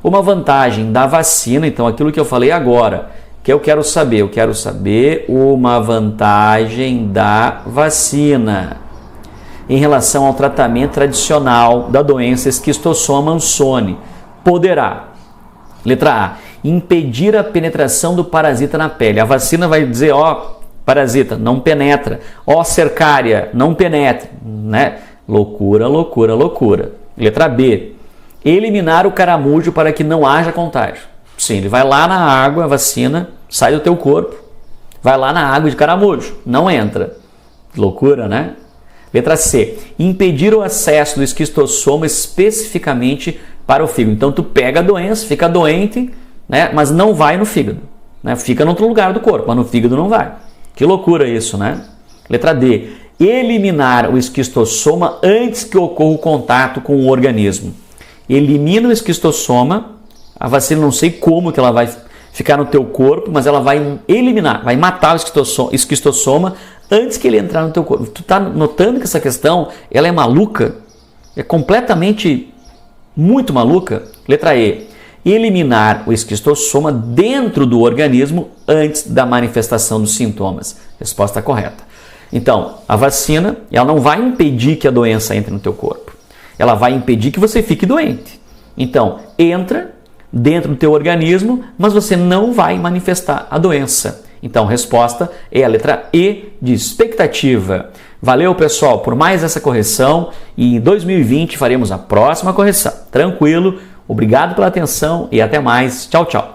S1: Uma vantagem da vacina, então aquilo que eu falei agora, que eu quero saber uma vantagem da vacina em relação ao tratamento tradicional da doença Esquistossoma mansoni poderá, letra A, impedir a penetração do parasita na pele. A vacina vai dizer, parasita, não penetra. Cercária, não penetra. Né? Loucura, loucura, loucura. Letra B, eliminar o caramujo para que não haja contágio. Sim, ele vai lá na água, a vacina sai do teu corpo, vai lá na água de caramujo, não entra. Loucura, né? Letra C, impedir o acesso do esquistossoma especificamente para o fígado. Então tu pega a doença, fica doente, né? Mas não vai no fígado, né? Fica em outro lugar do corpo, mas no fígado não vai. Que loucura isso, né? Letra D, eliminar o esquistossoma antes que ocorra o contato com o organismo. Elimina o esquistossoma, a vacina não sei como que ela vai ficar no teu corpo, mas ela vai eliminar, vai matar o esquistossoma antes que ele entrar no teu corpo. Tu tá notando que essa questão, ela é maluca? É completamente muito maluca? Letra E, eliminar o esquistossoma dentro do organismo antes da manifestação dos sintomas. Resposta correta. Então, a vacina, ela não vai impedir que a doença entre no teu corpo. Ela vai impedir que você fique doente. Então, entra dentro do teu organismo, mas você não vai manifestar a doença. Então, a resposta é a letra E de expectativa. Valeu, pessoal, por mais essa correção e em 2020 faremos a próxima correção. Tranquilo? Obrigado pela atenção e até mais. Tchau, tchau.